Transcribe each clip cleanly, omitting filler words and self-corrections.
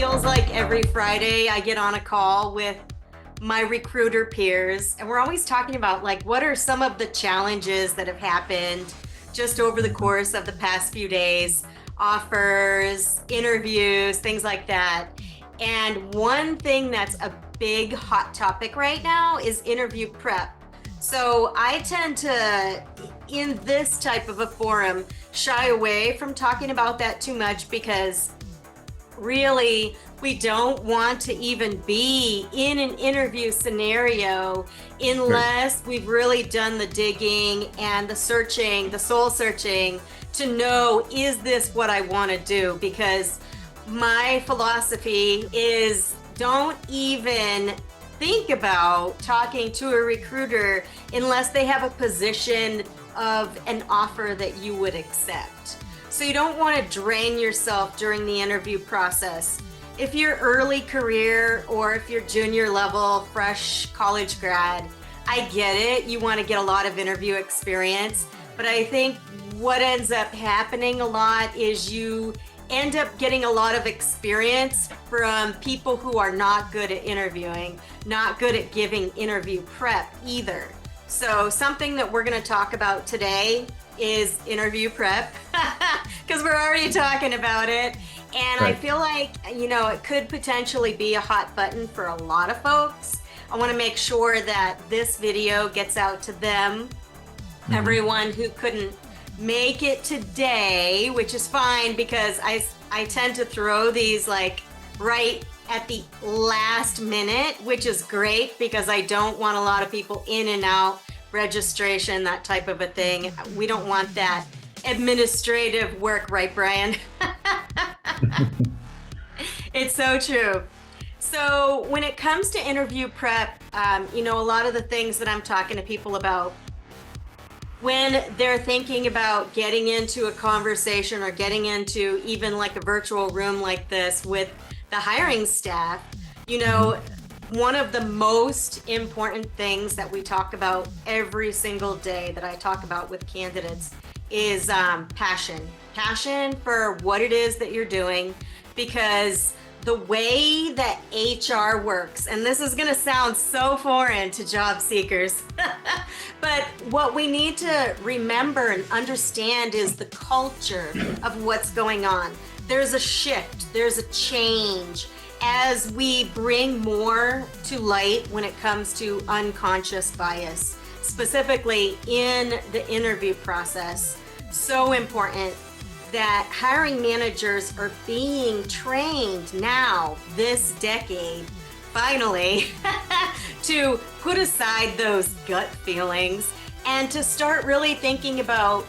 feels like every Friday I get on a call with my recruiter peers, and we're always talking about like what are some of the challenges that have happened just over the course of the past few days, offers, interviews, things like that. And one thing that's a big hot topic right now is interview prep. So I tend to, in this type of a forum, shy away from talking about that too much because really we don't want to even be in an interview scenario unless we've really done the digging and the searching, the soul searching to know, is this what I want to do? Because my philosophy is don't even think about talking to a recruiter unless they have a position of an offer that you would accept. So you don't want to drain yourself during the interview process. If you're early career or if you're junior level, fresh college grad, I get it. You want to get a lot of interview experience, but I think what ends up happening a lot is you end up getting a lot of experience from people who are not good at interviewing, not good at giving interview prep either. So something that we're going to talk about today is interview prep because we're already talking about it. And Right. I feel like, it could potentially be a hot button for a lot of folks. I want to make sure that this video gets out to them, everyone who couldn't make it today, which is fine because I tend to throw these like right at the last minute, which is great because I don't want a lot of people in and out, registration, that type of a thing. We don't want that administrative work, right, Brian? It's so true. So when it comes to interview prep, a lot of the things that I'm talking to people about when they're thinking about getting into a conversation or getting into even like a virtual room like this with the hiring staff, one of the most important things that we talk about every single day that I talk about with candidates is passion for what it is that you're doing, because the way that HR works, and this is going to sound so foreign to job seekers, but what we need to remember and understand is the culture of what's going on. There's a shift, there's a change as we bring more to light when it comes to unconscious bias, specifically in the interview process. So important that hiring managers are being trained now, this decade, finally, to put aside those gut feelings and to start really thinking about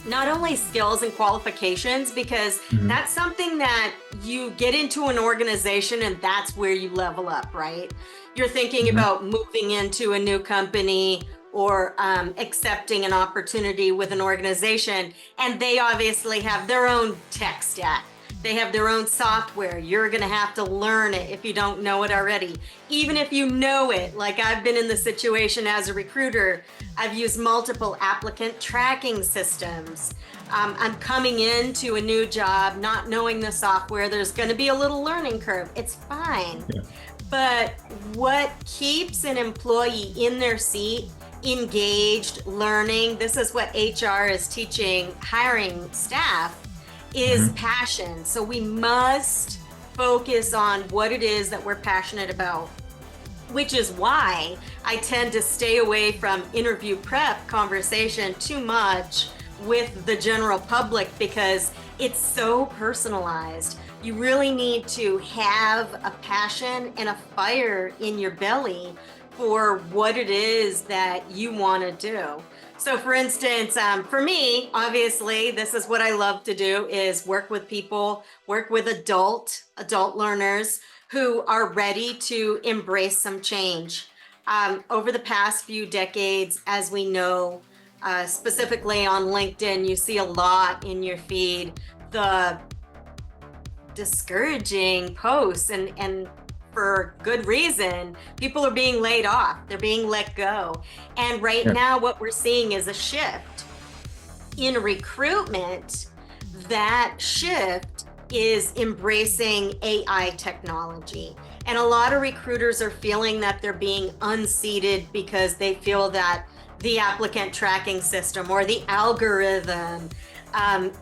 not only skills and qualifications, because that's something that you get into an organization and that's where you level up, right? You're thinking about moving into a new company or accepting an opportunity with an organization, and they obviously have their own tech stack. They have their own software. You're going to have to learn it if you don't know it already. Even if you know it, like I've been in the situation as a recruiter, I've used multiple applicant tracking systems. I'm coming into a new job, not knowing the software. There's going to be a little learning curve. It's fine. Yeah. But what keeps an employee in their seat, engaged, learning, this is what HR is teaching hiring staff, is passion. So we must focus on what it is that we're passionate about, which is why I tend to stay away from interview prep conversation too much with the general public because it's so personalized. You really need to have a passion and a fire in your belly for what it is that you want to do. So for instance, for me, obviously, this is what I love to do is work with people, work with adult learners who are ready to embrace some change. Over the past few decades, as we know, specifically on LinkedIn, you see a lot in your feed, the discouraging posts and for good reason, people are being laid off, they're being let go. And right now what we're seeing is a shift in recruitment. That shift is embracing AI technology. And a lot of recruiters are feeling that they're being unseated because they feel that the applicant tracking system or the algorithm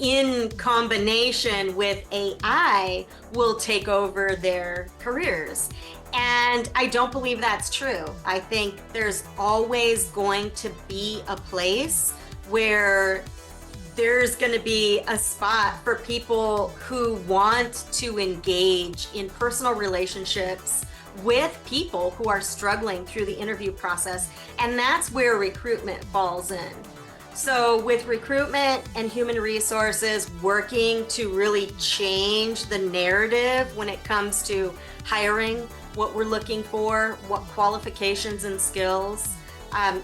in combination with AI will take over their careers. And I don't believe that's true. I think there's always going to be a place where there's going to be a spot for people who want to engage in personal relationships with people who are struggling through the interview process. And that's where recruitment falls in. So with recruitment and human resources working to really change the narrative when it comes to hiring, what we're looking for, what qualifications and skills,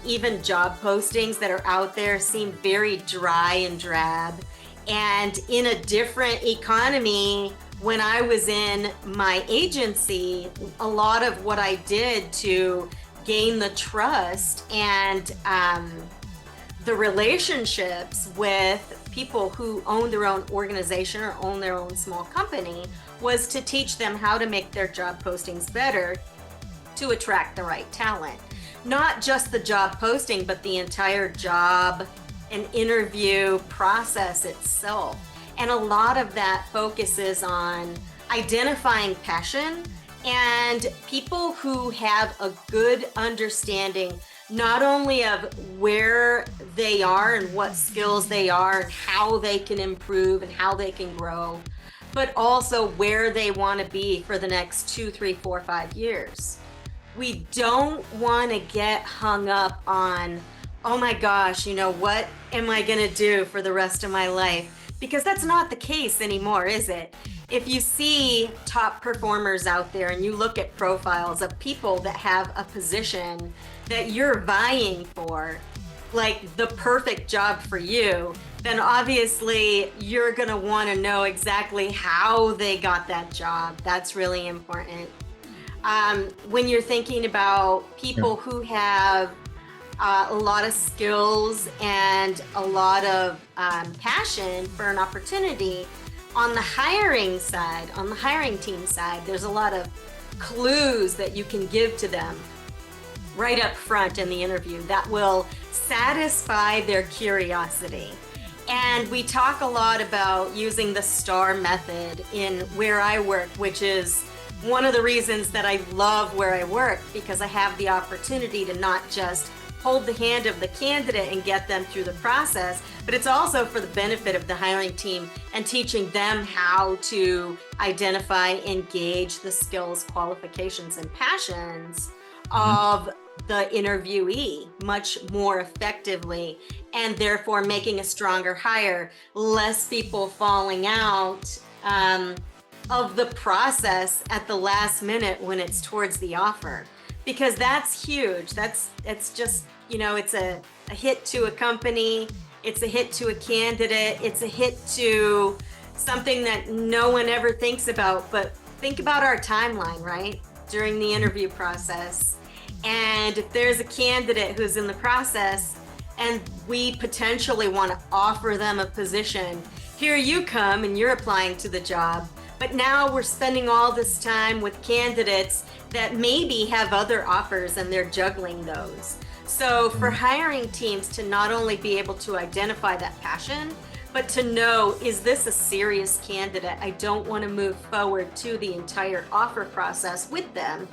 even job postings that are out there seem very dry and drab. And in a different economy, when I was in my agency, a lot of what I did to gain the trust and the relationships with people who own their own organization or own their own small company was to teach them how to make their job postings better to attract the right talent. Not just the job posting, but the entire job and interview process itself. And a lot of that focuses on identifying passion and people who have a good understanding not only of where they are and what skills they are and how they can improve and how they can grow, but also where they want to be for the next 2, 3, 4, 5 years. We don't want to get hung up on, oh my gosh, what am I going to do for the rest of my life? Because that's not the case anymore, is it? If you see top performers out there and you look at profiles of people that have a position that you're vying for, like the perfect job for you, then obviously you're going to want to know exactly how they got that job. That's really important. When you're thinking about people who have a lot of skills and a lot of passion for an opportunity, on the hiring side, on the hiring team side, there's a lot of clues that you can give to them right up front in the interview that will satisfy their curiosity. And we talk a lot about using the STAR method in where I work, which is one of the reasons that I love where I work, because I have the opportunity to not just hold the hand of the candidate and get them through the process, but it's also for the benefit of the hiring team and teaching them how to identify, engage the skills, qualifications, and passions of the interviewee much more effectively, and therefore making a stronger hire, less people falling out of the process at the last minute when it's towards the offer, because that's huge. It's just, it's a hit to a company, it's a hit to a candidate, it's a hit to something that no one ever thinks about. But think about our timeline, right? During the interview process. And if there's a candidate who's in the process and we potentially want to offer them a position, here you come and you're applying to the job. But now we're spending all this time with candidates that maybe have other offers and they're juggling those. So for hiring teams to not only be able to identify that passion, but to know, is this a serious candidate? I don't want to move forward to the entire offer process with them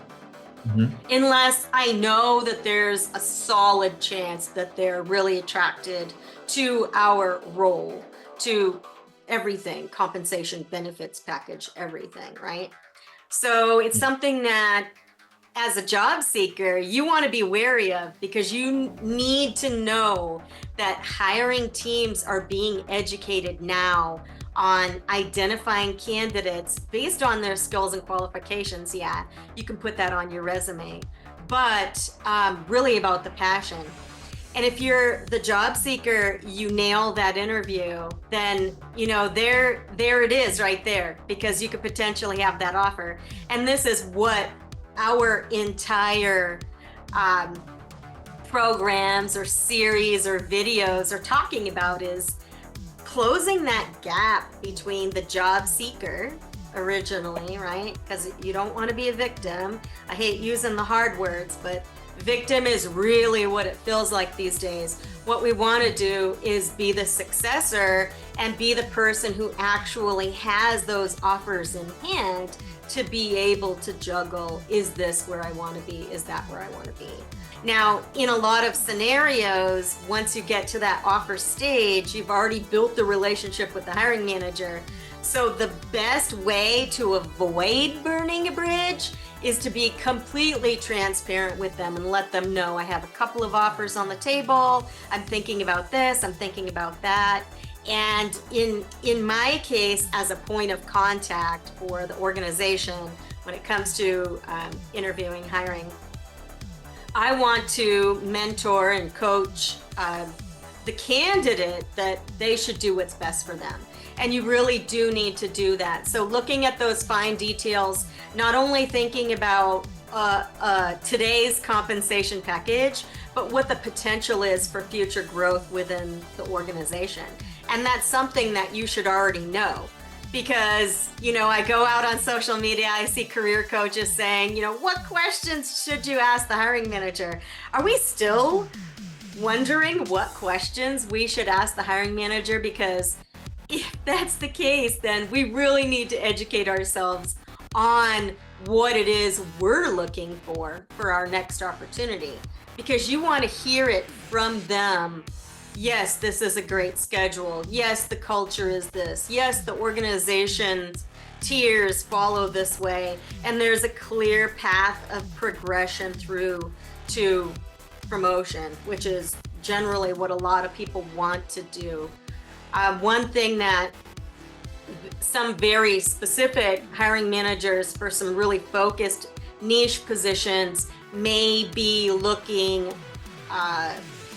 unless I know that there's a solid chance that they're really attracted to our role, to everything, compensation, benefits package, everything, right? So it's something that as a job seeker, you want to be wary of, because you need to know that hiring teams are being educated now on identifying candidates based on their skills and qualifications. Yeah, you can put that on your resume, but really about the passion. And if you're the job seeker, you nail that interview, then, there it is right there, because you could potentially have that offer. And this is what our entire programs or series or videos are talking about, is closing that gap between the job seeker originally, right? Because you don't want to be a victim. I hate using the hard words, but victim is really what it feels like these days. What we want to do is be the successor and be the person who actually has those offers in hand to be able to juggle, is this where I want to be? Is that where I want to be? Now, in a lot of scenarios, once you get to that offer stage, you've already built the relationship with the hiring manager. So the best way to avoid burning a bridge is to be completely transparent with them and let them know, I have a couple of offers on the table. I'm thinking about this, I'm thinking about that. And in my case, as a point of contact for the organization, when it comes to interviewing, hiring, I want to mentor and coach the candidate that they should do what's best for them. And you really do need to do that. So looking at those fine details, not only thinking about today's compensation package, but what the potential is for future growth within the organization. And that's something that you should already know. Because, I go out on social media, I see career coaches saying, what questions should you ask the hiring manager? Are we still wondering what questions we should ask the hiring manager? Because if that's the case, then we really need to educate ourselves on what it is we're looking for our next opportunity. Because you want to hear it from them. Yes, this is a great schedule. Yes, the culture is this. Yes, the organization's tiers follow this way. And there's a clear path of progression through to promotion, which is generally what a lot of people want to do. One thing that some very specific hiring managers for some really focused niche positions may be looking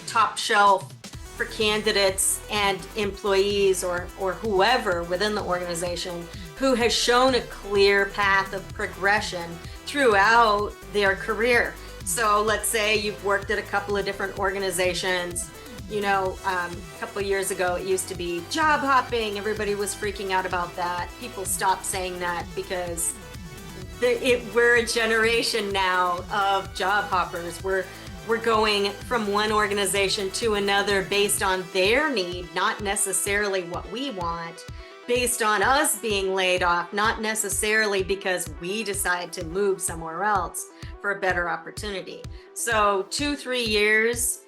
top shelf for candidates and employees or whoever within the organization who has shown a clear path of progression throughout their career. So let's say you've worked at a couple of different organizations. A couple of years ago, it used to be job hopping. Everybody was freaking out about that. People stopped saying that because we're a generation now of job hoppers. We're going from one organization to another based on their need, not necessarily what we want, based on us being laid off, not necessarily because we decide to move somewhere else for a better opportunity. So 2-3 years,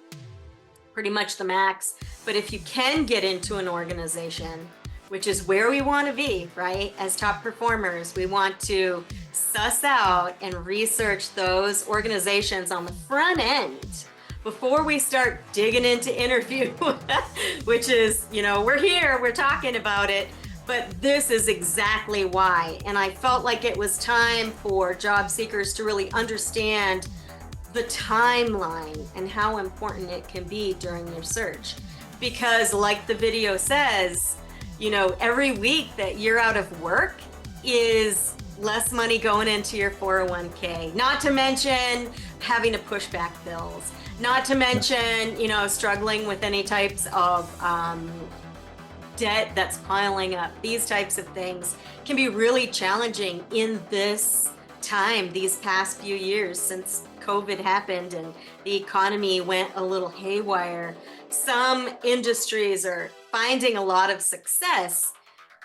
pretty much the max. But if you can get into an organization, which is where we want to be, right? As top performers, we want to suss out and research those organizations on the front end before we start digging into interview, which is, we're here, we're talking about it, but this is exactly why. And I felt like it was time for job seekers to really understand the timeline and how important it can be during your search. Because like the video says, every week that you're out of work is less money going into your 401k, not to mention having to push back bills, not to mention, struggling with any types of debt that's piling up. These types of things can be really challenging in this time, these past few years since COVID happened and the economy went a little haywire. Some industries are finding a lot of success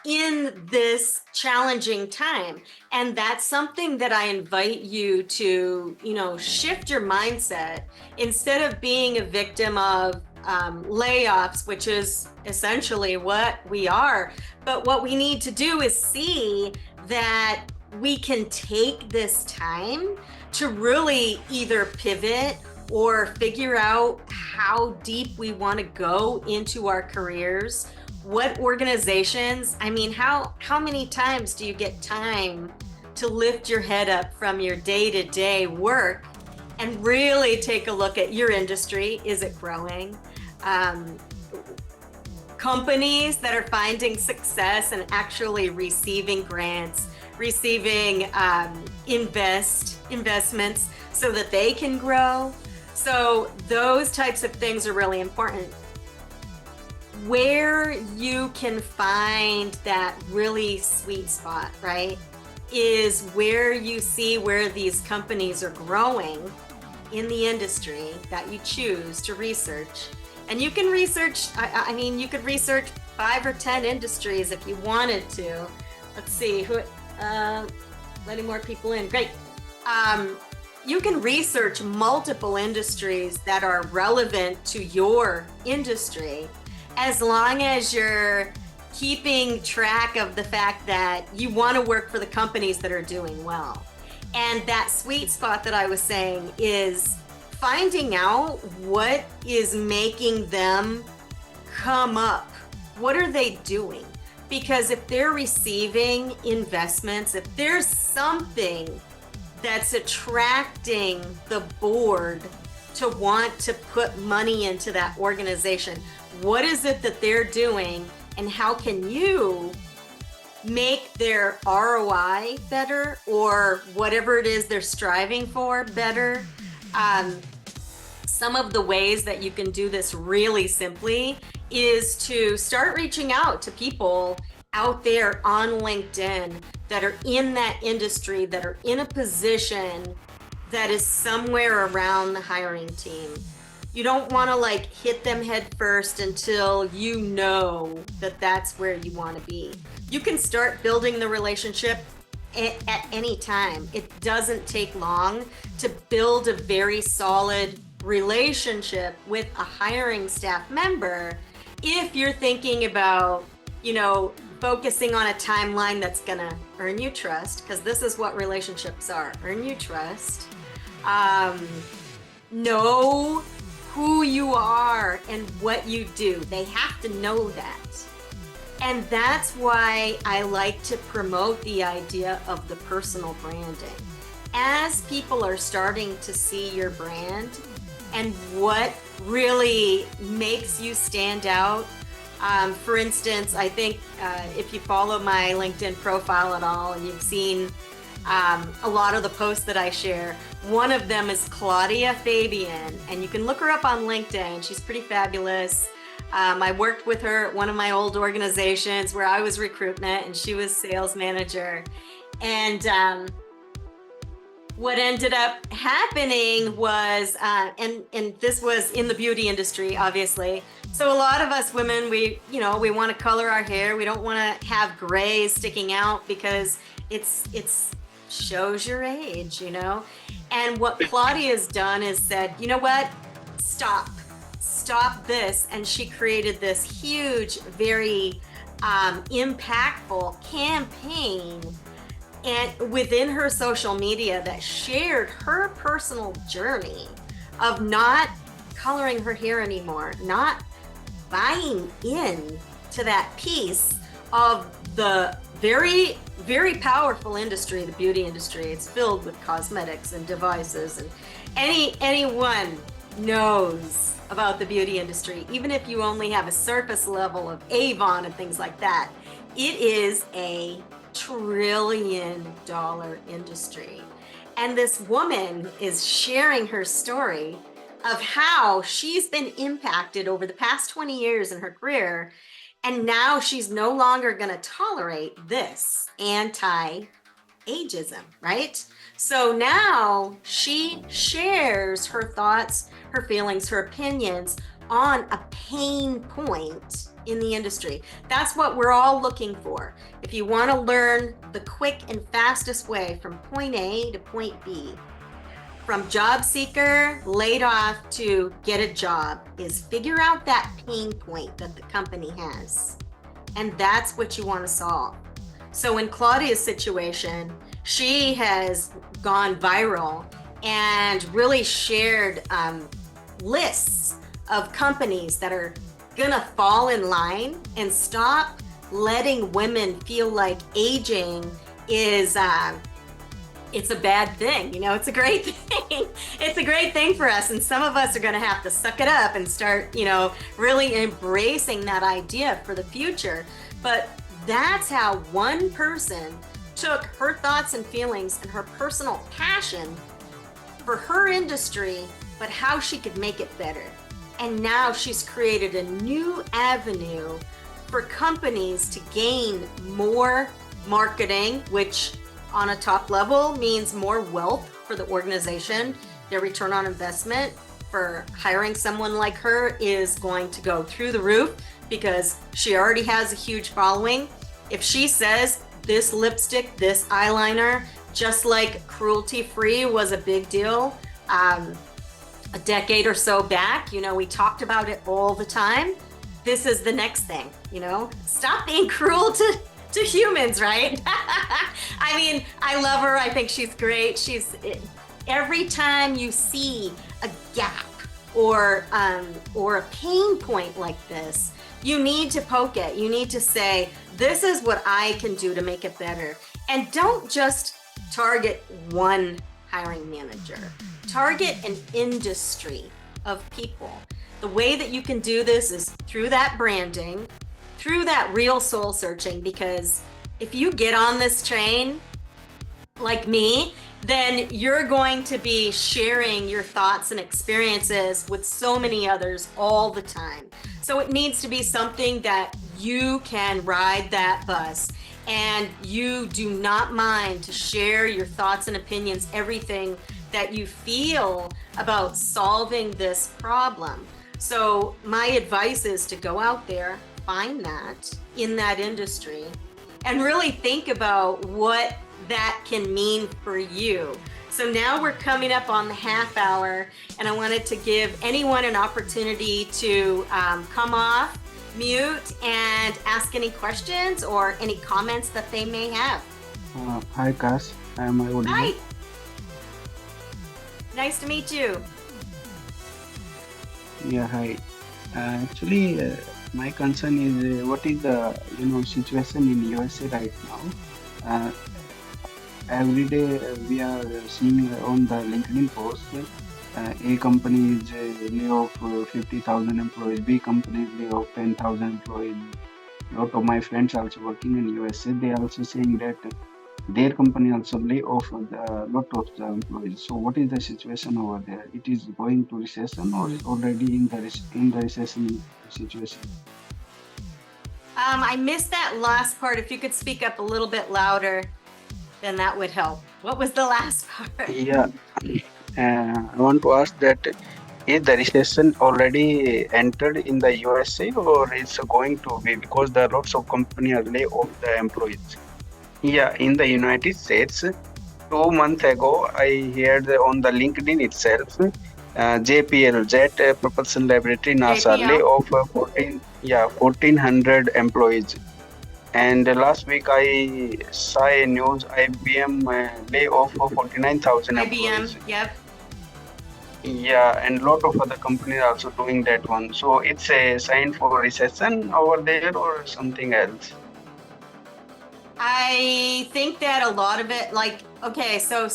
in this challenging time. And that's something that I invite you to, shift your mindset instead of being a victim of layoffs, which is essentially what we are. But what we need to do is see that we can take this time to really either pivot or figure out how deep we want to go into our careers. What organizations, how many times do you get time to lift your head up from your day-to-day work and really take a look at your industry? Is it growing? Companies that are finding success and actually receiving grants, receiving investments so that they can grow. So those types of things are really important. where you can find that really sweet spot, right, is where you see where these companies are growing in the industry that you choose to research. And you can research, I mean, you could research 5 or 10 industries if you wanted to. Let's see, letting more people in, great. You can research multiple industries that are relevant to your industry, as long as you're keeping track of the fact that you want to work for the companies that are doing well. And that sweet spot that I was saying is finding out what is making them come up. What are they doing? Because if they're receiving investments, if there's something that's attracting the board to want to put money into that organization, what is it that they're doing, and how can you make their ROI better, or whatever it is they're striving for better? Some of the ways that you can do this really simply is to start reaching out to people out there on LinkedIn that are in that industry, that are in a position that is somewhere around the hiring team. You don't want to like hit them head first until you know that that's where you want to be. You can start building the relationship at any time. It doesn't take long to build a very solid relationship with a hiring staff member if you're thinking about, you know, focusing on a timeline that's gonna earn you trust, because this is what relationships are, earn you trust. Know who you are and what you do. They have to know that. And that's why I like to promote the idea of the personal branding. As people are starting to see your brand and what really makes you stand out. For instance, I think if you follow my LinkedIn profile at all and you've seen a lot of the posts that I share, one of them is Claudia Fabian, and you can look her up on LinkedIn. She's pretty fabulous. I worked with her at one of my old organizations where I was recruitment and she was sales manager. And what ended up happening was, and this was in the beauty industry, obviously. So a lot of us women, we want to color our hair. We don't want to have grays sticking out because it's shows your age, you know? And what Claudia's done is said, you know what? Stop this. And she created this huge, very impactful campaign and within her social media that shared her personal journey of not coloring her hair anymore, not buying in to that piece of the very, very powerful industry, the beauty industry. It's filled with cosmetics and devices, and anyone knows about the beauty industry, even if you only have a surface level of Avon and things like that. It is a trillion-dollar industry. And this woman is sharing her story of how she's been impacted over the past 20 years in her career, and now she's no longer going to tolerate this anti-ageism, right? So now she shares her thoughts, her feelings, her opinions on a pain point in the industry. That's what we're all looking for. If you want to learn the quick and fastest way from point A to point B, from job seeker, laid off to get a job, is figure out that pain point that the company has. And that's what you want to solve. So in Claudia's situation, she has gone viral and really shared lists of companies that are gonna fall in line and stop letting women feel like aging is it's a bad thing. You know, it's a great thing. It's a great thing for us, and some of us are gonna have to suck it up and start, you know, really embracing that idea for the future. But that's how one person took her thoughts and feelings and her personal passion for her industry, but how she could make it better. And now she's created a new avenue for companies to gain more marketing, which on a top level means more wealth for the organization. Their return on investment for hiring someone like her is going to go through the roof because she already has a huge following. If she says this lipstick, this eyeliner, just like cruelty-free was a big deal a decade or so back, we talked about it all the time. This is the next thing, stop being cruel to humans, right? I mean, I love her. I think she's great. Every time you see a gap or a pain point like this, you need to poke it. You need to say, this is what I can do to make it better. And don't just target one hiring manager. Target an industry of people. The way that you can do this is through that branding, through that real soul searching, because if you get on this train like me, then you're going to be sharing your thoughts and experiences with so many others all the time. So it needs to be something that you can ride that bus and you do not mind to share your thoughts and opinions, everything that you feel about solving this problem. So my advice is to go out there, find that in that industry, and really think about what that can mean for you. So now we're coming up on the half hour, and I wanted to give anyone an opportunity to come off mute and ask any questions or any comments that they may have. Hi, Cass. Am I audible? Hi. Nice to meet you. Yeah, hi. Actually, my concern is what is the situation in USA right now. Every day we are seeing on the LinkedIn post, A company is lay off 50,000 employees, B company is lay off 10,000 employees. A lot of my friends also working in USA, they are also saying that their company also lay off a lot of the employees. So what is the situation over there? It is going to recession or is already in the recession situation? I missed that last part. If you could speak up a little bit louder, then that would help. What was the last part? Yeah, I want to ask that is the recession already entered in the USA or it's going to be, because there are lots of companies are lay off the employees. Yeah, in the United States, 2 months ago, I heard on the LinkedIn itself, JPL, Jet Propulsion Laboratory, NASA lay JPL? off 1,400 employees. And last week I saw a news, IBM lay off 49,000 employees. IBM, yep. Yeah, and a lot of other companies are also doing that one. So it's a sign for recession over there or something else. I think that a lot of it, so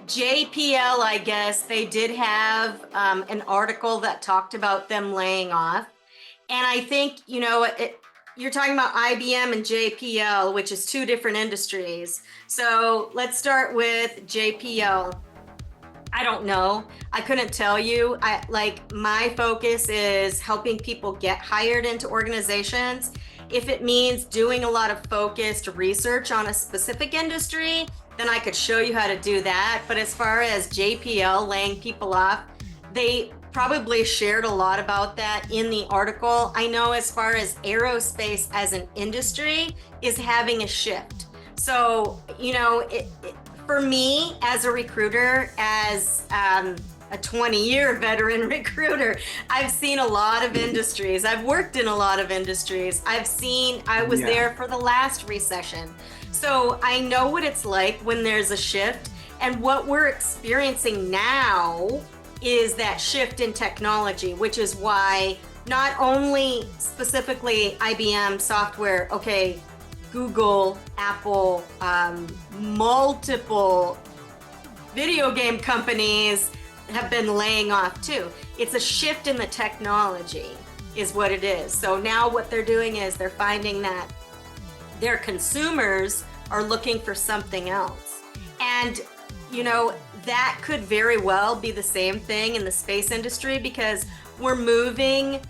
JPL, I guess, they did have an article that talked about them laying off. And I think, you're talking about IBM and JPL, which is two different industries. So let's start with JPL. I don't know. I couldn't tell you. My focus is helping people get hired into organizations. If it means doing a lot of focused research on a specific industry, then I could show you how to do that. But as far as JPL laying people off, they probably shared a lot about that in the article. I know as far as aerospace as an industry is having a shift. So, for me as a recruiter, as a 20-year veteran recruiter, I've seen a lot of industries. I've worked in a lot of industries. I was there for the last recession. So I know what it's like when there's a shift. And what we're experiencing now is that shift in technology, which is why not only specifically IBM software, Google, Apple, multiple video game companies have been laying off too. It's a shift in the technology is what it is. So now what they're doing is they're finding that their consumers are looking for something else. And, that could very well be the same thing in the space industry, because we're moving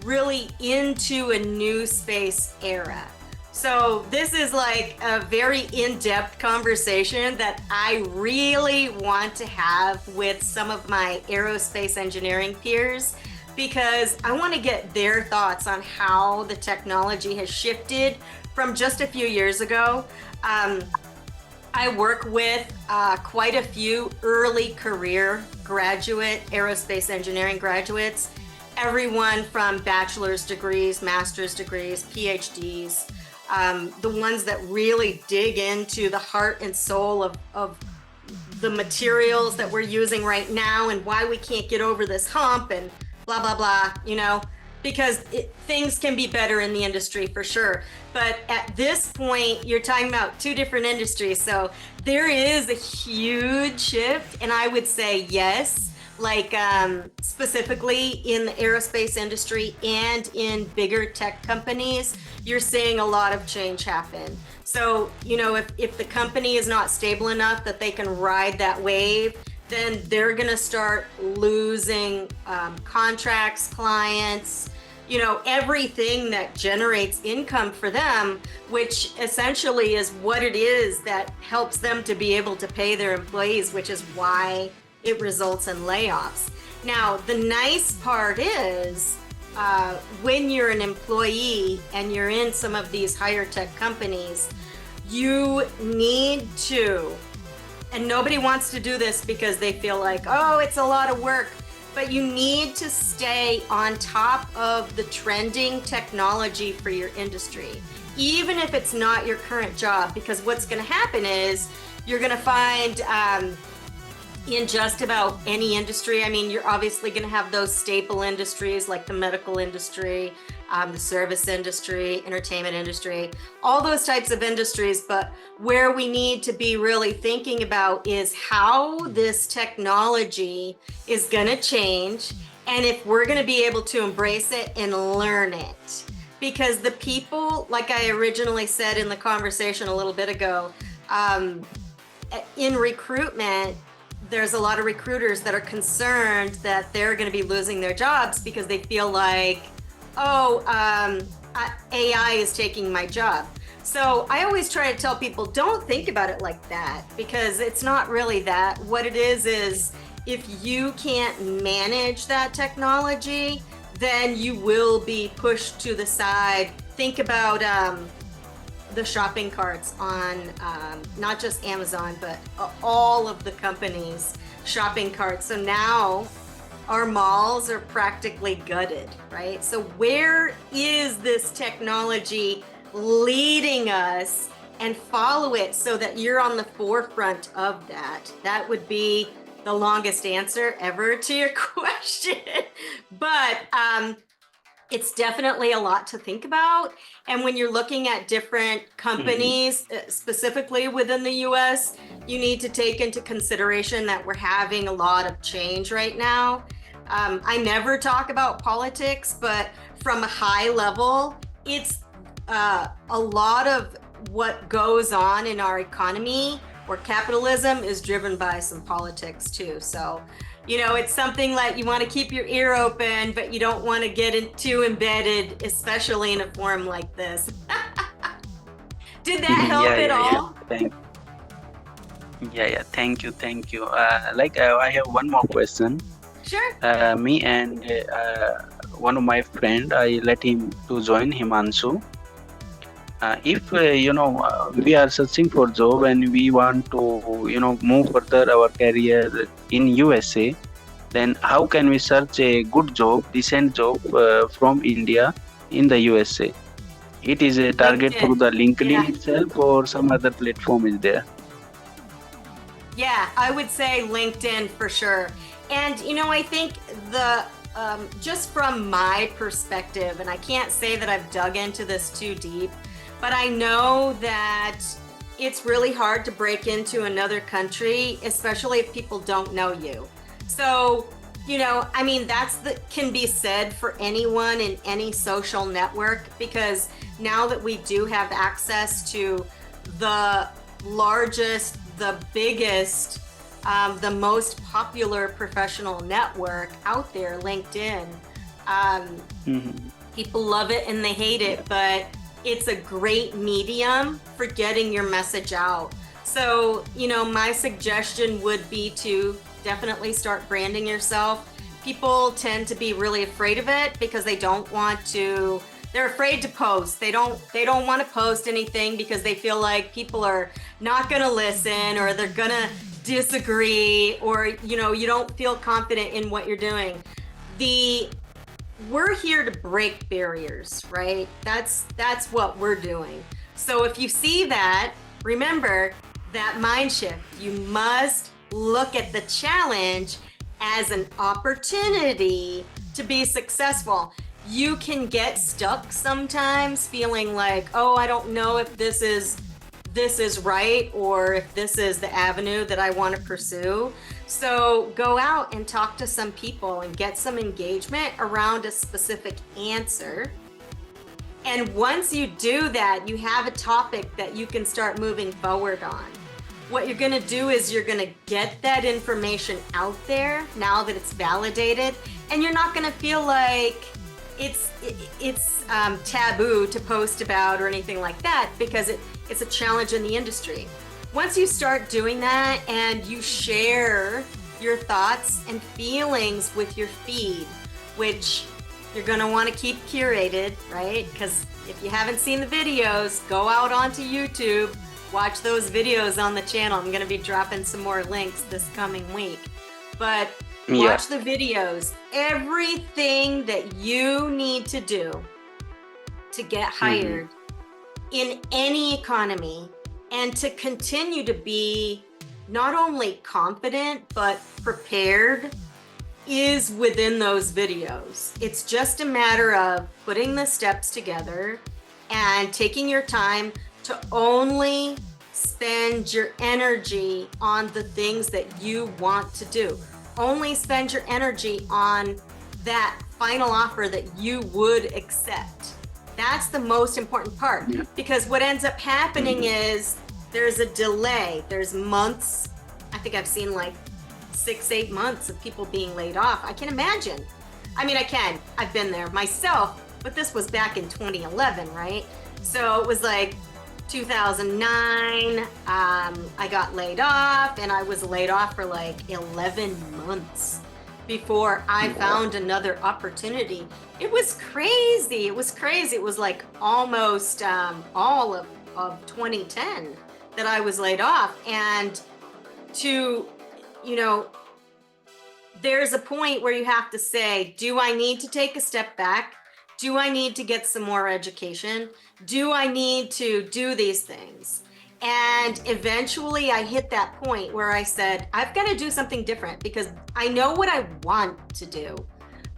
really into a new space era. So this is like a very in-depth conversation that I really want to have with some of my aerospace engineering peers, because I want to get their thoughts on how the technology has shifted from just a few years ago. I work with quite a few early career graduate aerospace engineering graduates, everyone from bachelor's degrees, master's degrees, PhDs, the ones that really dig into the heart and soul of the materials that we're using right now and why we can't get over this hump and blah, blah, blah, because things can be better in the industry for sure. But at this point, you're talking about two different industries. So there is a huge shift. And I would say yes, like specifically in the aerospace industry and in bigger tech companies, you're seeing a lot of change happen. So, if the company is not stable enough that they can ride that wave, then they're going to start losing contracts, clients, everything that generates income for them, which essentially is what it is that helps them to be able to pay their employees, which is why it results in layoffs. Now, the nice part is when you're an employee and you're in some of these higher tech companies, you need to, and nobody wants to do this because they feel like, oh, it's a lot of work, but you need to stay on top of the trending technology for your industry, even if it's not your current job, because what's going to happen is you're going to find in just about any industry, you're obviously going to have those staple industries like the medical industry, the service industry, entertainment industry, all those types of industries. But where we need to be really thinking about is how this technology is going to change, and if we're going to be able to embrace it and learn it. Because the people, like I originally said in the conversation a little bit ago, in recruitment, there's a lot of recruiters that are concerned that they're going to be losing their jobs because they feel like, AI is taking my job. So I always try to tell people, don't think about it like that, because it's not really that. What it is if you can't manage that technology, then you will be pushed to the side. Think about the shopping carts on not just Amazon, but all of the companies' shopping carts. So now our malls are practically gutted, right? So where is this technology leading us, and follow it so that you're on the forefront of that. That would be the longest answer ever to your question. But it's definitely a lot to think about. And when you're looking at different companies, specifically within the US, you need to take into consideration that we're having a lot of change right now. I never talk about politics, but from a high level, it's a lot of what goes on in our economy or capitalism is driven by some politics too. So, it's something like you want to keep your ear open, but you don't want to get too embedded, especially in a forum like this. Did that help at all? Thank you. I have one more question. Sure. Me and one of my friend, I let him to join Himanshu. If we are searching for job and we want to move further our career in USA, then how can we search a good job, decent job from India in the USA? It is a target through the LinkedIn itself, or some other platform is there? Yeah, I would say LinkedIn for sure. And I think just from my perspective, and I can't say that I've dug into this too deep, but I know that it's really hard to break into another country, especially if people don't know you. So, can be said for anyone in any social network, because now that we do have access to the largest, the biggest, the most popular professional network out there, LinkedIn, Mhm. People love it and they hate it, but it's a great medium for getting your message out. So, my suggestion would be to definitely start branding yourself. People tend to be really afraid of it because they're afraid to post. They don't want to post anything because they feel like people are not going to listen, or they're going to disagree, or you don't feel confident in what you're doing. We're here to break barriers, right? That's what we're doing. So if you see that, remember that mind shift. You must look at the challenge as an opportunity to be successful. You can get stuck sometimes feeling like, oh, I don't know if this is right, or if this is the avenue that I want to pursue. So go out and talk to some people and get some engagement around a specific answer. And once you do that, you have a topic that you can start moving forward on. What you're going to do is you're going to get that information out there now that it's validated, and you're not going to feel like it's taboo to post about or anything like that, because it's a challenge in the industry. Once you start doing that and you share your thoughts and feelings with your feed, which you're going to want to keep curated, right? Because if you haven't seen the videos, go out onto YouTube, watch those videos on the channel. I'm going to be dropping some more links this coming week. But watch the videos. Everything that you need to do to get hired in any economy, and to continue to be not only confident but prepared, is within those videos. It's just a matter of putting the steps together and taking your time to only spend your energy on the things that you want to do. Only spend your energy on that final offer that you would accept. That's the most important part, because what ends up happening is there's a delay. There's months. I think I've seen like 6-8 months of people being laid off. I can imagine. I mean, I've been there myself, but this was back in 2011, right? So it was like 2009. I got laid off, and I was laid off for like 11 months before I found another opportunity. It was crazy. It was like almost all of 2010 that I was laid off. And there's a point where you have to say, do I need to take a step back? Do I need to get some more education? Do I need to do these things? And eventually I hit that point where I said, I've got to do something different, because I know what I want to do,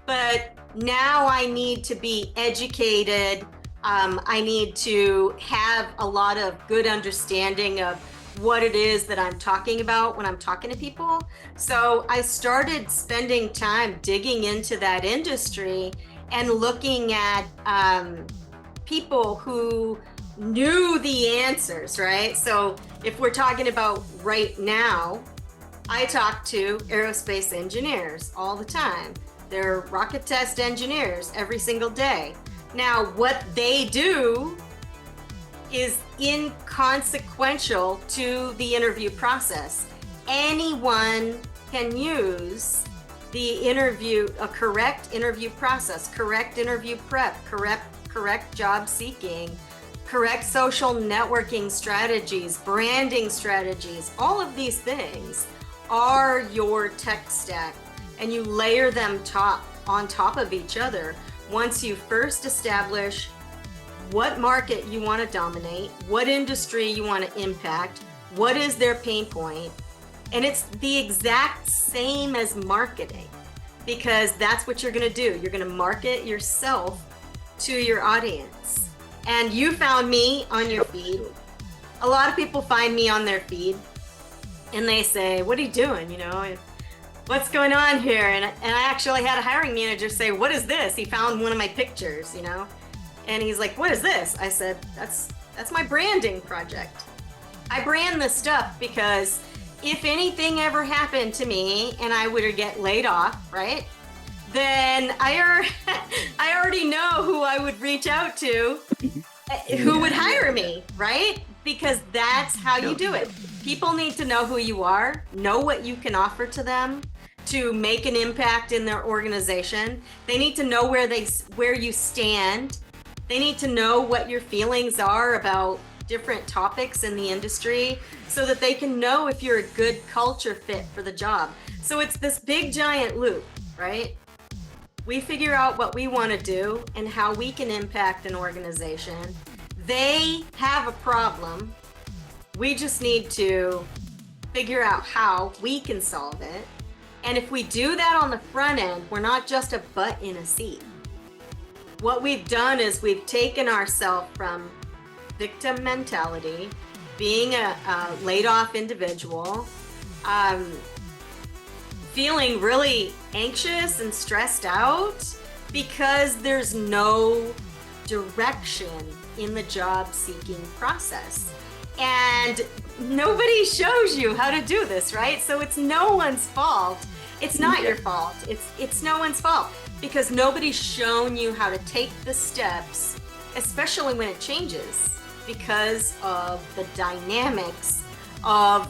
but now I need to be educated. I need to have a lot of good understanding of what it is that I'm talking about when I'm talking to people. So I started spending time digging into that industry and looking at people who knew the answers, right? So if we're talking about right now, I talk to aerospace engineers all the time. They're rocket test engineers every single day. Now, what they do is inconsequential to the interview process. Anyone can use a correct interview process, correct interview prep, correct job seeking, correct social networking strategies, branding strategies. All of these things are your tech stack, and you layer them on top of each other once you first establish what market you want to dominate, what industry you want to impact, what is their pain point. And it's the exact same as marketing, because that's what you're going to do. You're going to market yourself to your audience. And you found me on your feed. A lot of people find me on their feed and they say, what are you doing? What's going on here? And I actually had a hiring manager say, what is this? He found one of my pictures, and he's like, what is this? I said, that's my branding project. I brand this stuff because if anything ever happened to me and I were to get laid off, right? then I already know who I would reach out to, who would hire me, right? Because that's how you do it. People need to know who you are, know what you can offer to them to make an impact in their organization. They need to know where you stand. They need to know what your feelings are about different topics in the industry so that they can know if you're a good culture fit for the job. So it's this big giant loop, right? We figure out what we want to do and how we can impact an organization. They have a problem. We just need to figure out how we can solve it. And if we do that on the front end, we're not just a butt in a seat. What we've done is we've taken ourselves from victim mentality, being a laid off individual, feeling really anxious and stressed out because there's no direction in the job seeking process. And nobody shows you how to do this, right? So it's no one's fault. It's not your fault. It's no one's fault because nobody's shown you how to take the steps, especially when it changes because of the dynamics of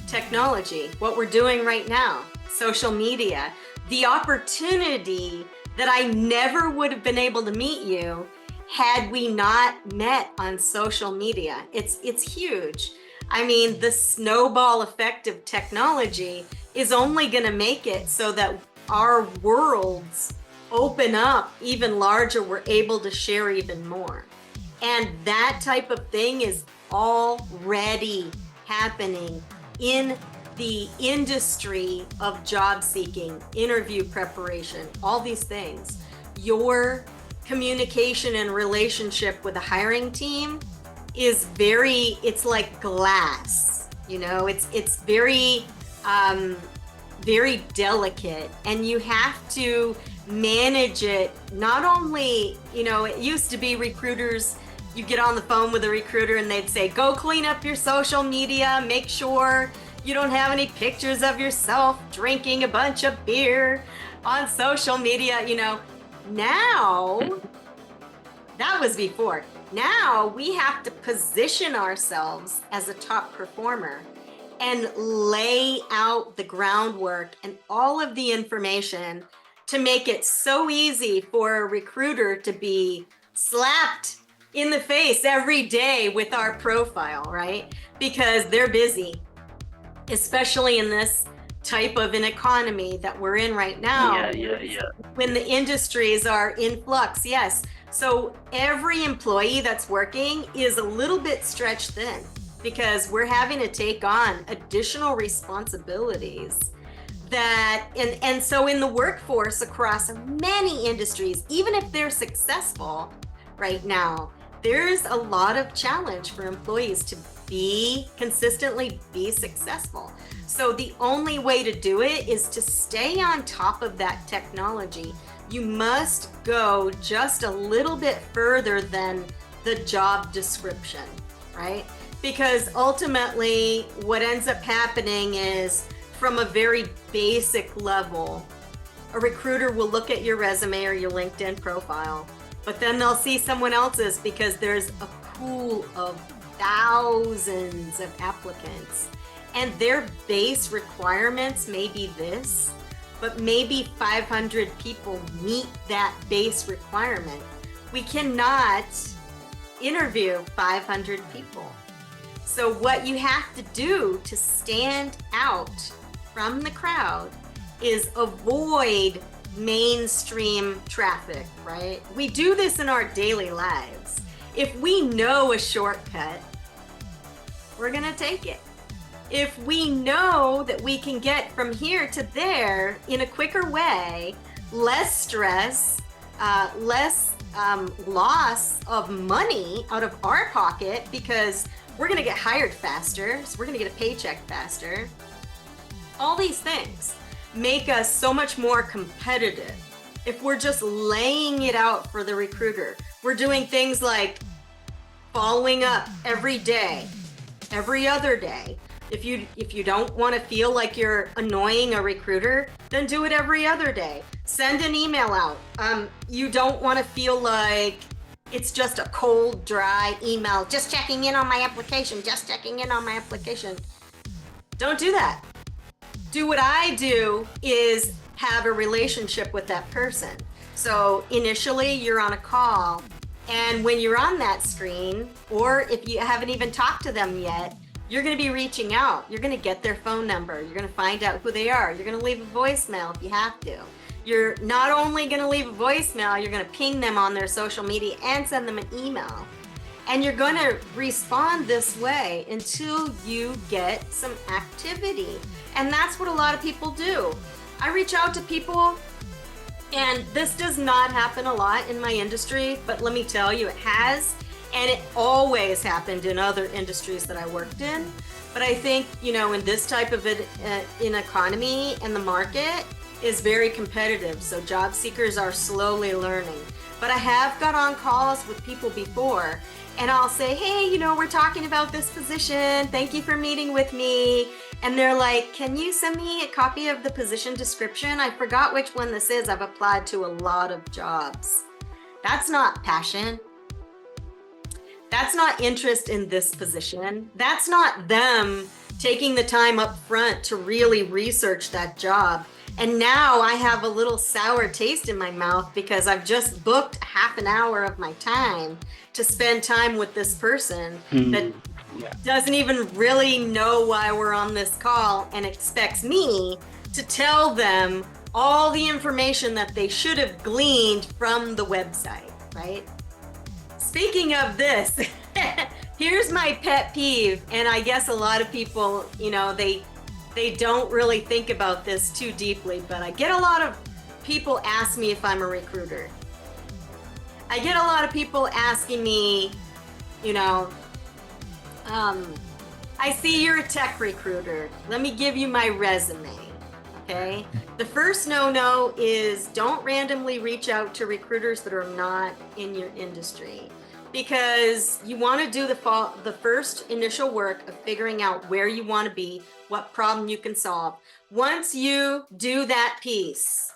technology, what we're doing right now, social media, the opportunity that I never would have been able to meet you had we not met on social media. It's huge. I mean, the snowball effect of technology is only going to make it so that our worlds open up even larger. We're able to share even more. And that type of thing is already happening in the industry of job seeking, interview preparation, all these things. Your communication and relationship with a hiring team is it's like glass, it's very, very delicate, and you have to manage it. Not only, it used to be recruiters, you get on the phone with a recruiter and they'd say, go clean up your social media, make sure you don't have any pictures of yourself drinking a bunch of beer on social media. Now, that was before. Now we have to position ourselves as a top performer and lay out the groundwork and all of the information to make it so easy for a recruiter to be slapped in the face every day with our profile, right? Because they're busy, especially in this type of an economy that we're in right now. When the industries are in flux, yes. So every employee that's working is a little bit stretched thin because we're having to take on additional responsibilities and so in the workforce across many industries, even if they're successful right now, there's a lot of challenge for employees to consistently be successful. So the only way to do it is to stay on top of that technology. You must go just a little bit further than the job description, right? Because ultimately what ends up happening is, from a very basic level, a recruiter will look at your resume or your LinkedIn profile, but then they'll see someone else's because there's a pool of thousands of applicants, and their base requirements may be this, but maybe 500 people meet that base requirement. We cannot interview 500 people. So what you have to do to stand out from the crowd is avoid mainstream traffic, right? We do this in our daily lives. If we know a shortcut, we're gonna take it. If we know that we can get from here to there in a quicker way, less stress, less loss of money out of our pocket because we're gonna get hired faster, so we're gonna get a paycheck faster. All these things make us so much more competitive. If we're just laying it out for the recruiter, we're doing things like following up every day, every other day. If you don't want to feel like you're annoying a recruiter, then do it every other day. Send an email out. You don't want to feel like it's just a cold, dry email. Just checking in on my application. Just checking in on my application. Don't do that. Do what I do is have a relationship with that person. So initially you're on a call, and when you're on that screen, or if you haven't even talked to them yet, you're going to be reaching out. You're going to get their phone number. You're going to find out who they are. You're going to leave a voicemail if you have to. You're not only going to leave a voicemail, you're going to ping them on their social media and send them an email. And you're going to respond this way until you get some activity. And that's what a lot of people do. I reach out to people, and this does not happen a lot in my industry, but let me tell you, it has. And it always happened in other industries that I worked in. But I think, in this type of an economy, and the market is very competitive. So job seekers are slowly learning. But I have got on calls with people before, and I'll say, hey, we're talking about this position. Thank you for meeting with me. And they're like, can you send me a copy of the position description? I forgot which one this is. I've applied to a lot of jobs. That's not passion. That's not interest in this position. That's not them taking the time up front to really research that job. And now I have a little sour taste in my mouth because I've just booked half an hour of my time to spend time with this person that doesn't even really know why we're on this call, and expects me to tell them all the information that they should have gleaned from the website, right? Speaking of this, here's my pet peeve, and I guess a lot of people, they don't really think about this too deeply, but I get a lot of people ask me if I'm a recruiter. I get a lot of people asking me, I see you're a tech recruiter. Let me give you my resume, okay? The first no-no is don't randomly reach out to recruiters that are not in your industry, because you want to do the first initial work of figuring out where you want to be, what problem you can solve. Once you do that piece,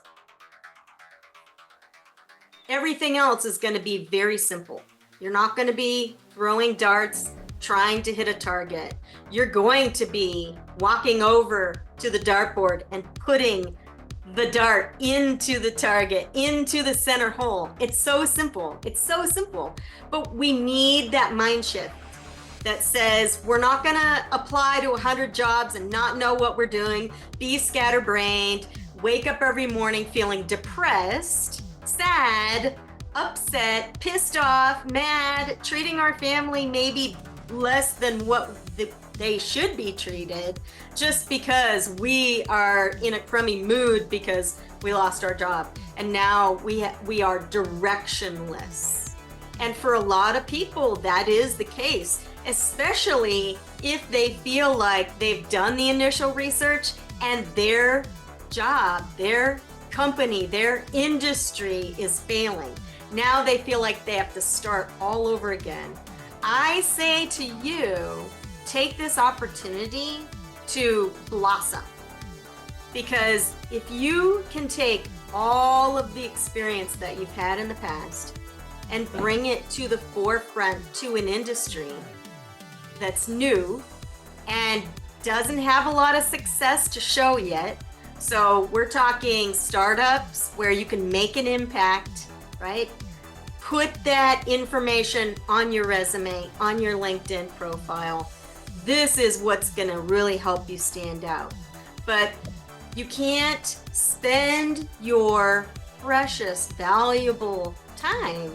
everything else is going to be very simple. You're not going to be throwing darts, trying to hit a target. You're going to be walking over to the dartboard and putting the dart into the target, into the center hole. It's so simple. It's so simple. But we need that mind shift that says we're not going to apply to 100 jobs and not know what we're doing, be scatterbrained, wake up every morning feeling depressed, sad, upset, pissed off, mad, treating our family maybe less than what they should be treated, just because we are in a crummy mood because we lost our job, and now we are directionless. And for a lot of people, that is the case, especially if they feel like they've done the initial research and their job, their company, their industry is failing. Now they feel like they have to start all over again. I say to you, take this opportunity to blossom. Because if you can take all of the experience that you've had in the past and bring it to the forefront to an industry that's new and doesn't have a lot of success to show yet, so we're talking startups where you can make an impact, right? Put that information on your resume, on your LinkedIn profile. This is what's going to really help you stand out. But you can't spend your precious, valuable time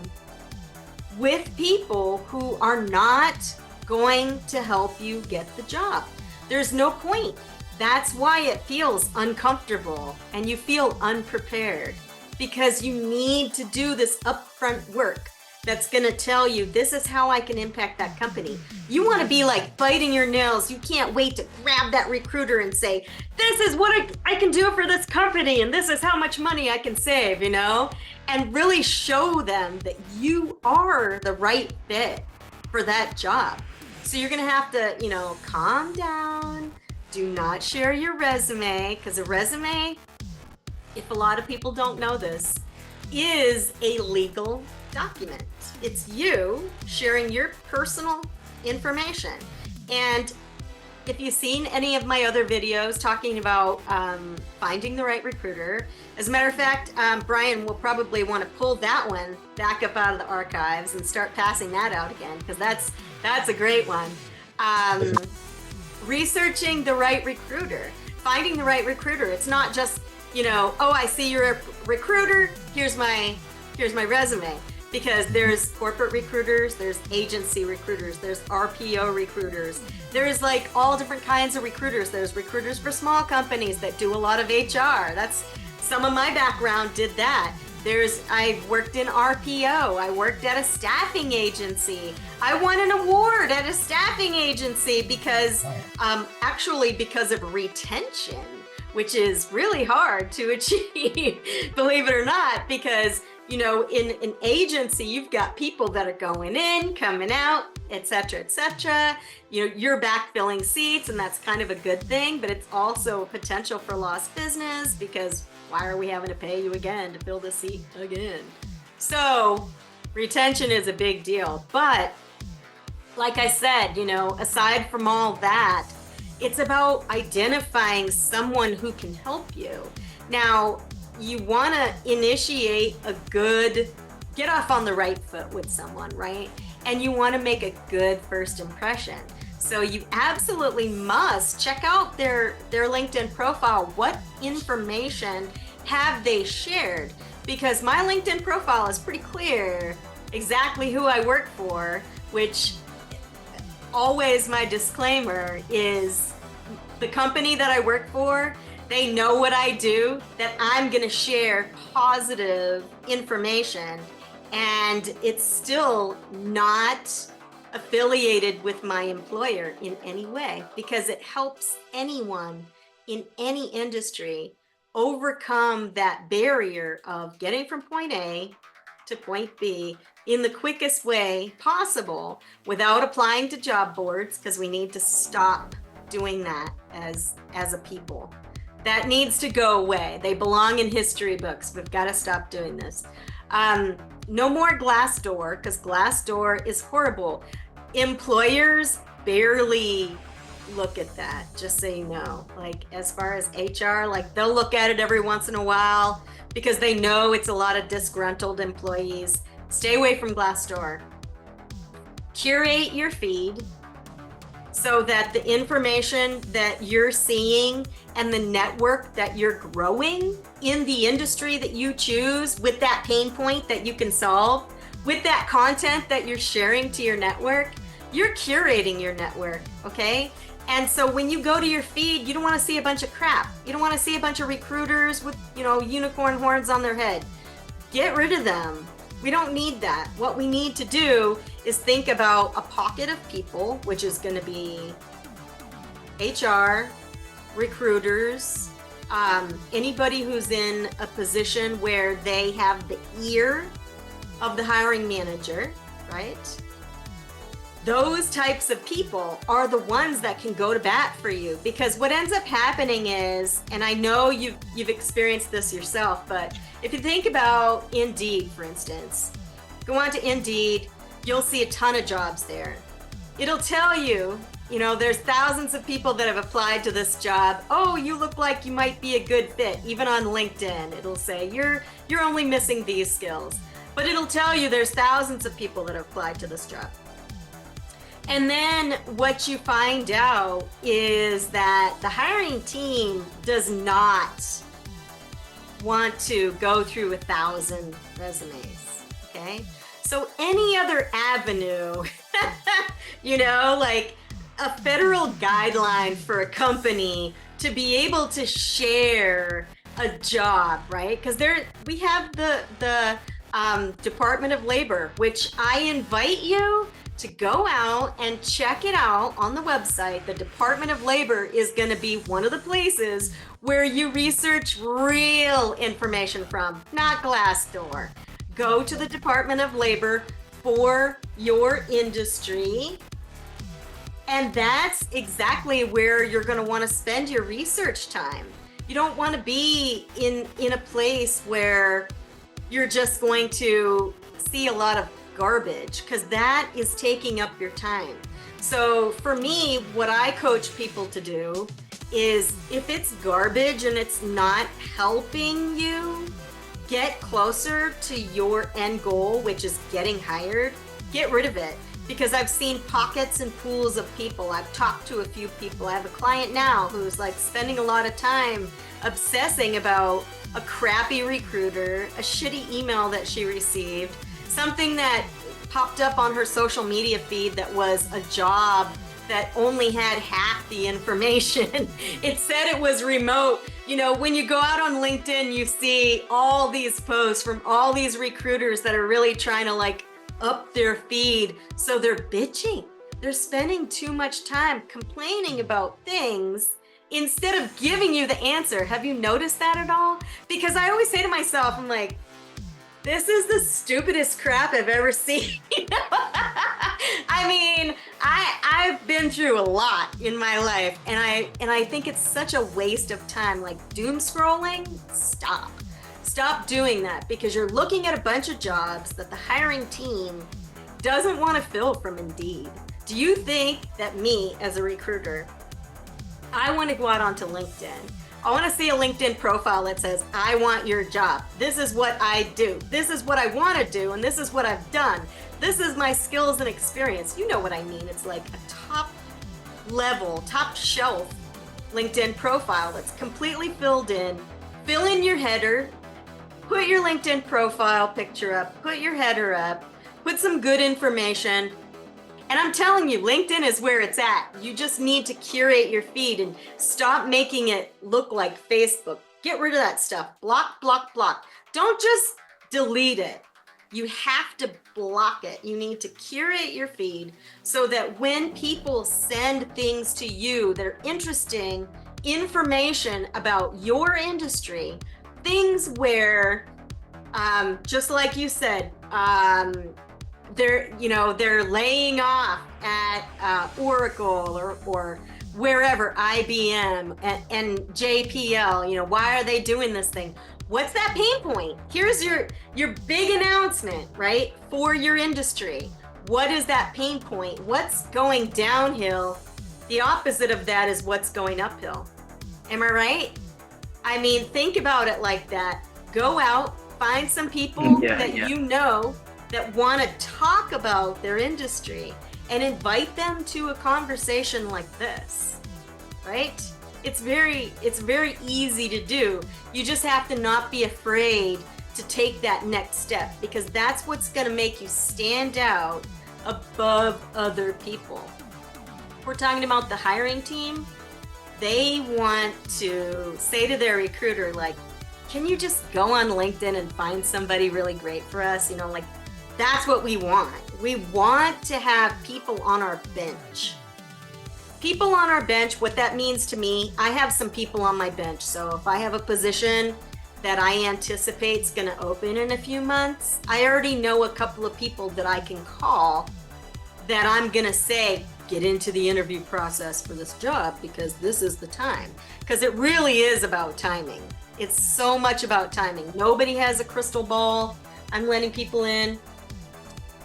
with people who are not going to help you get the job. There's no point. That's why it feels uncomfortable and you feel unprepared, because you need to do this upfront work that's going to tell you, this is how I can impact that company. You want to be like biting your nails. You can't wait to grab that recruiter and say, this is what I can do for this company, and this is how much money I can save, and really show them that you are the right fit for that job. So you're going to have to, calm down. Do not share your resume, because a resume if a lot of people don't know this, is a legal document. It's you sharing your personal information. And if you've seen any of my other videos talking about finding the right recruiter, as a matter of fact, Brian will probably want to pull that one back up out of the archives and start passing that out again, because that's a great one. Researching the right recruiter, finding the right recruiter. It's not just, oh, I see you're a recruiter, here's my resume. Because there's corporate recruiters, there's agency recruiters, there's RPO recruiters. There's like all different kinds of recruiters. There's recruiters for small companies that do a lot of HR. That's some of my background did that. I worked in RPO. I worked at a staffing agency. I won an award at a staffing agency because, actually because of retention, which is really hard to achieve, believe it or not, because in an agency, you've got people that are going in, coming out, et cetera, et cetera. You're backfilling seats, and that's kind of a good thing, but it's also a potential for lost business, because why are we having to pay you again to fill the seat again? So retention is a big deal. But like I said, aside from all that, it's about identifying someone who can help you. Now, you want to initiate get off on the right foot with someone, right? And you want to make a good first impression. So you absolutely must check out their LinkedIn profile. What information have they shared? Because my LinkedIn profile is pretty clear exactly who I work for, which always my disclaimer is the company that I work for, they know what I do, that I'm going to share positive information, and it's still not affiliated with my employer in any way, because it helps anyone in any industry overcome that barrier of getting from point A to point B in the quickest way possible without applying to job boards, because we need to stop doing that as a people. That needs to go away. They belong in history books. We've got to stop doing this. No more Glassdoor, because Glassdoor is horrible. Employers barely look at that, just so you know. Like, as far as HR, like, they'll look at it every once in a while because they know it's a lot of disgruntled employees. Stay away from Glassdoor. Curate your feed so that the information that you're seeing and the network that you're growing in the industry that you choose, with that pain point that you can solve, with that content that you're sharing to your network, you're curating your network, okay? And so when you go to your feed, you don't want to see a bunch of crap. You don't want to see a bunch of recruiters with, unicorn horns on their head. Get rid of them. We don't need that. What we need to do is think about a pocket of people, which is going to be HR, recruiters, anybody who's in a position where they have the ear of the hiring manager, right? Those types of people are the ones that can go to bat for you, because what ends up happening is, and I know you've experienced this yourself, but if you think about Indeed, for instance, go on to Indeed, you'll see a ton of jobs there. It'll tell you, there's thousands of people that have applied to this job. Oh, you look like you might be a good fit. Even on LinkedIn, it'll say you're only missing these skills. But it'll tell you there's thousands of people that have applied to this job. And then what you find out is that the hiring team does not want to go through 1,000 resumes, okay? So any other avenue, like a federal guideline for a company to be able to share a job, right? Because we have the Department of Labor, which I invite you to go out and check it out on the website. The Department of Labor is going to be one of the places where you research real information from, not Glassdoor. Go to the Department of Labor for your industry, and that's exactly where you're going to want to spend your research time. You don't want to be in a place where you're just going to see a lot of garbage, because that is taking up your time. So for me, what I coach people to do is, if it's garbage and it's not helping you get closer to your end goal, which is getting hired, get rid of it. Because I've seen pockets and pools of people. I've talked to a few people. I have a client now who's like spending a lot of time obsessing about a crappy recruiter, a shitty email that she received, something that popped up on her social media feed that was a job that only had half the information. It said it was remote. You know, when you go out on LinkedIn, you see all these posts from all these recruiters that are really trying to like up their feed. So they're bitching. They're spending too much time complaining about things instead of giving you the answer. Have you noticed that at all? Because I always say to myself, I'm like, this is the stupidest crap I've ever seen. I mean, I've been through a lot in my life, and I think it's such a waste of time. Like doom scrolling, stop doing that, because you're looking at a bunch of jobs that the hiring team doesn't want to fill from Indeed. Do you think that me as a recruiter, I want to go out onto LinkedIn? I want to see a LinkedIn profile that says, I want your job. This is what I do. This is what I want to do. And this is what I've done. This is my skills and experience. You know what I mean. It's like a top level, top shelf LinkedIn profile that's completely filled in. Fill in your header, put your LinkedIn profile picture up, put your header up, put some good information. And I'm telling you, LinkedIn is where it's at. You just need to curate your feed and stop making it look like Facebook. Get rid of that stuff. Block, block, block. Don't just delete it. You have to block it. You need to curate your feed so that when people send things to you that are interesting, information about your industry, things where, just like you said, they're laying off at Oracle or wherever, IBM and JPL. Why are they doing this thing? What's that pain point? Here's your big announcement, right, for your industry. What is that pain point? What's going downhill? The opposite of that is what's going uphill. Am I right? I mean, think about it like that. Go out, find some people you know that want to talk about their industry and invite them to a conversation like this, right? It's very easy to do. You just have to not be afraid to take that next step, because that's what's going to make you stand out above other people. We're talking about the hiring team. They want to say to their recruiter, like, can you just go on LinkedIn and find somebody really great for us? That's what we want. We want to have people on our bench. People on our bench, what that means to me, I have some people on my bench. So if I have a position that I anticipate is going to open in a few months, I already know a couple of people that I can call that I'm going to say, get into the interview process for this job, because this is the time. Because it really is about timing. It's so much about timing. Nobody has a crystal ball. I'm letting people in.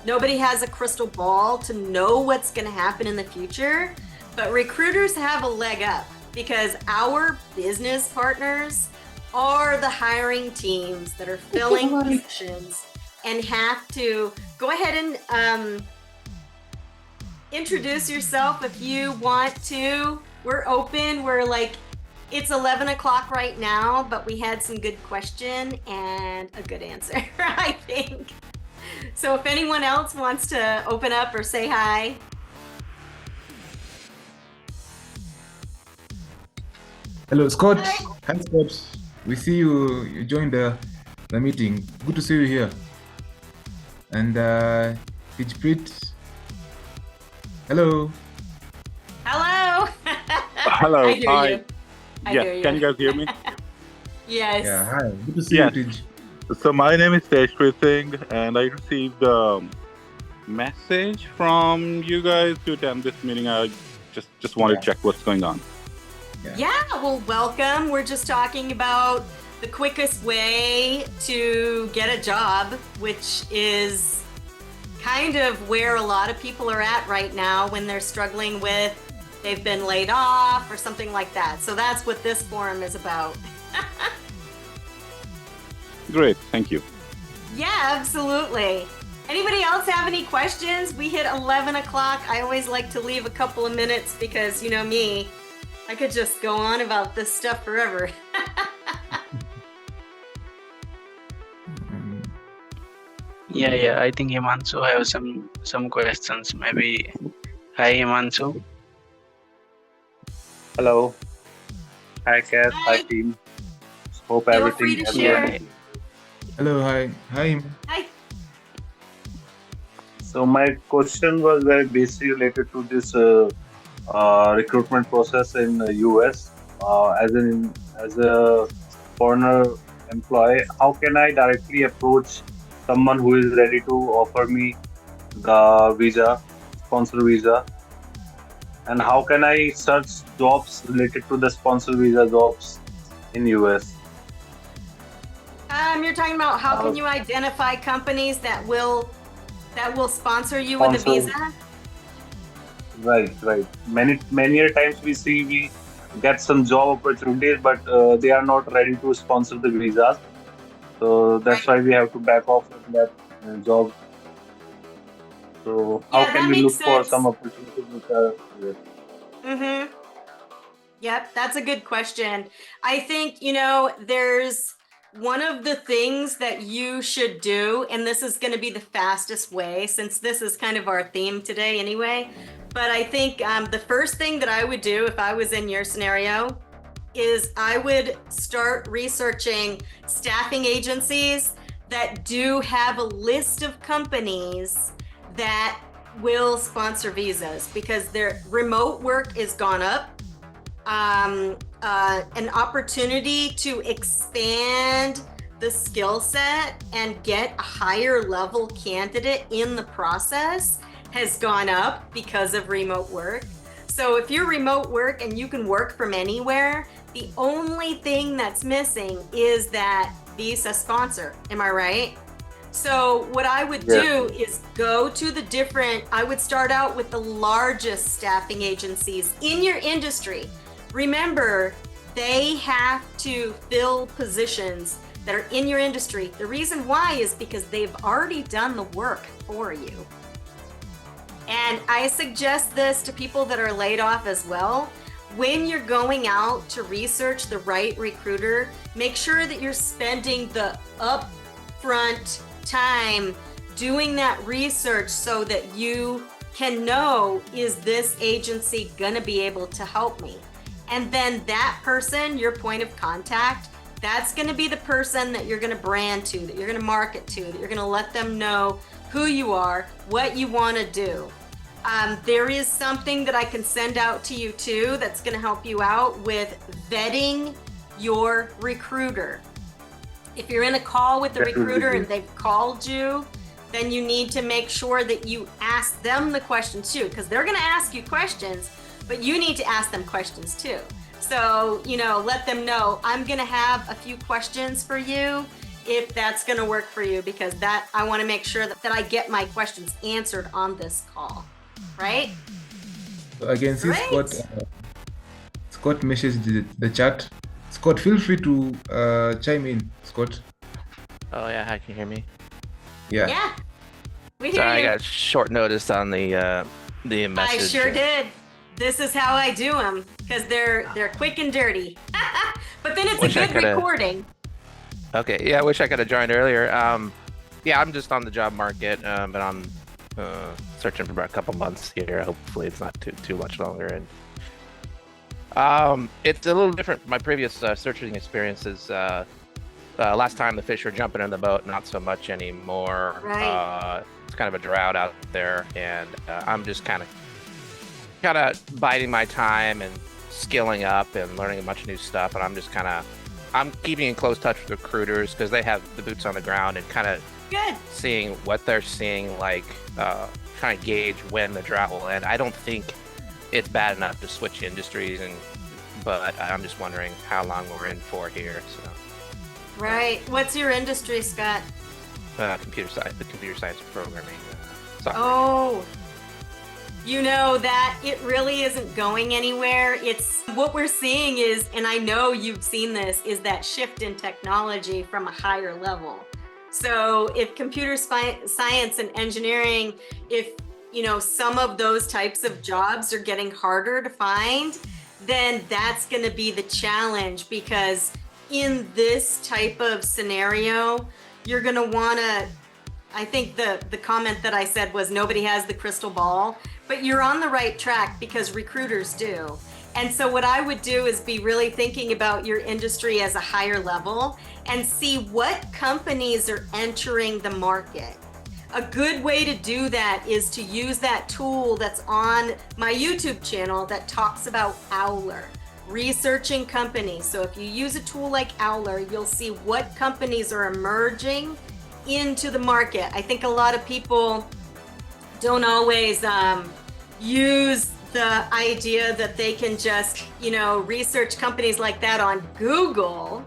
Nobody has a crystal ball to know what's going to happen in the future, but recruiters have a leg up, because our business partners are the hiring teams that are filling positions and have to go ahead and introduce yourself if you want to. We're open. We're like, it's 11 o'clock right now, but we had some good question and a good answer, I think. So if anyone else wants to open up or say hi. Hello, Scott. Hi. Hi, Scott. We see you joined the meeting. Good to see you here. And Dijpreet. Hello. Hello. Hello. I hear Hi. you. I Yeah. hear you. Can you guys hear me? Yes. Yeah, hi. Good to see Yes. you, Tij. So my name is Tejpreet Singh, and I received a message from you guys to attend this meeting. I just wanted to check what's going on. Yeah, well, welcome. We're just talking about the quickest way to get a job, which is kind of where a lot of people are at right now when they're struggling with they've been laid off or something like that. So that's what this forum is about. Great, thank you. Yeah, absolutely. Anybody else have any questions? We hit 11 o'clock. I always like to leave a couple of minutes because, you know me, I could just go on about this stuff forever. Yeah. I think Himanshu have some questions. Maybe. Hi, Himanshu. Hello. Hi, Kath. Hi, Hi. team. Hope Feel everything free to is share. well. Hello, hi. Hi. So my question was very basically related to this recruitment process in the US. As a foreigner employee, how can I directly approach someone who is ready to offer me the visa, sponsor visa, and how can I search jobs related to the sponsor visa jobs in US? You're talking about how can you identify companies that will sponsor you with a Sponsor. visa? Right. Many a times we get some job opportunities, but they are not ready to sponsor the visas. So that's why we have to back off from that job. So how Yeah, can that we makes look for sense. some opportunities which are Mm-hmm. Yep, that's a good question. I think, there's one of the things that you should do, and this is going to be the fastest way since this is kind of our theme today anyway. But I think the first thing that I would do if I was in your scenario is I would start researching staffing agencies that do have a list of companies that will sponsor visas because their remote work is gone up. An opportunity to expand the skill set and get a higher level candidate in the process has gone up because of remote work. So if you're remote work and you can work from anywhere, the only thing that's missing is that visa sponsor. Am I right? So what I would do is go to I would start out with the largest staffing agencies in your industry. Remember, they have to fill positions that are in your industry. The reason why is because they've already done the work for you. And I suggest this to people that are laid off as well. When you're going out to research the right recruiter, make sure that you're spending the upfront time doing that research so that you can know, is this agency gonna be able to help me? And then that person, your point of contact, that's going to be the person that you're going to brand to, that you're going to market to, that you're going to let them know who you are, what you want to do. There is something that I can send out to you too that's going to help you out with vetting your recruiter. If you're in a call with the recruiter and they've called you, then you need to make sure that you ask them the questions too, because they're going to ask you questions, but you need to ask them questions too. So, let them know, I'm going to have a few questions for you if that's going to work for you, because I want to make sure that I get my questions answered on this call, right? So I can see Scott messaged the chat. Scott, feel free to chime in, Scott. Oh yeah, how can you hear me? Yeah. Yeah. We hear Sorry, you. I got short notice on the message. I sure did. This is how I do them because they're quick and dirty. But then it's a good recording. Okay, yeah, I wish I could have joined earlier. Yeah, I'm just on the job market, but I'm searching for about a couple months here. Hopefully, it's not too much longer. And it's a little different from my previous searching experiences. Last time the fish were jumping in the boat, not so much anymore. Right. It's kind of a drought out there, and I'm just kind of biding my time and skilling up and learning a bunch of new stuff. And I'm keeping in close touch with recruiters because they have the boots on the ground and kind of seeing what they're seeing, like trying to gauge when the drought will end. I don't think it's bad enough to switch industries and but I'm just wondering how long we're in for here. So, Right. What's your industry, Scott? computer science programming software. Oh, you know that it really isn't going anywhere. It's what we're seeing is, and I know you've seen this, is that shift in technology from a higher level. So if computer science and engineering, if some of those types of jobs are getting harder to find, then that's going to be the challenge, because in this type of scenario, you're going to want to, I think the comment that I said was nobody has the crystal ball, but you're on the right track because recruiters do. And so what I would do is be really thinking about your industry as a higher level and see what companies are entering the market. A good way to do that is to use that tool that's on my YouTube channel that talks about Owler, researching companies. So if you use a tool like Owler, you'll see what companies are emerging into the market. I think a lot of people don't always use the idea that they can just, research companies like that on Google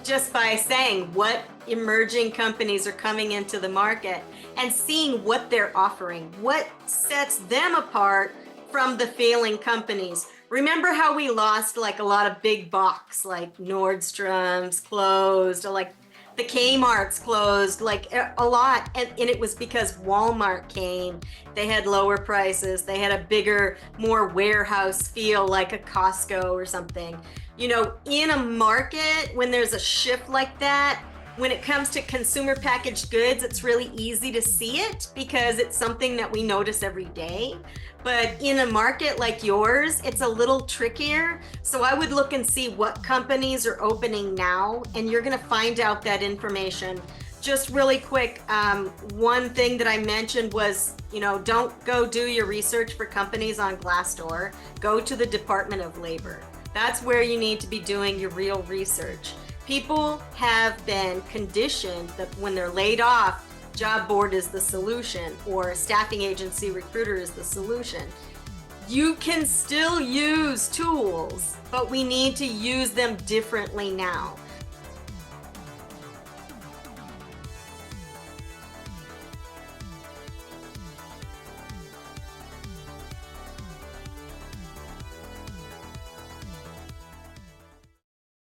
just by saying what emerging companies are coming into the market and seeing what they're offering, what sets them apart from the failing companies. Remember how we lost like a lot of big box, like Nordstrom's closed, or like the Kmart's closed, like a lot. And it was because Walmart came. They had lower prices. They had a bigger, more warehouse feel, like a Costco or something. In a market, when there's a shift like that, when it comes to consumer packaged goods, it's really easy to see it because it's something that we notice every day. But in a market like yours, it's a little trickier. So I would look and see what companies are opening now, and you're going to find out that information. Just really quick, one thing that I mentioned was, don't go do your research for companies on Glassdoor. Go to the Department of Labor. That's where you need to be doing your real research. People have been conditioned that when they're laid off, job board is the solution, or staffing agency recruiter is the solution. You can still use tools, but we need to use them differently now.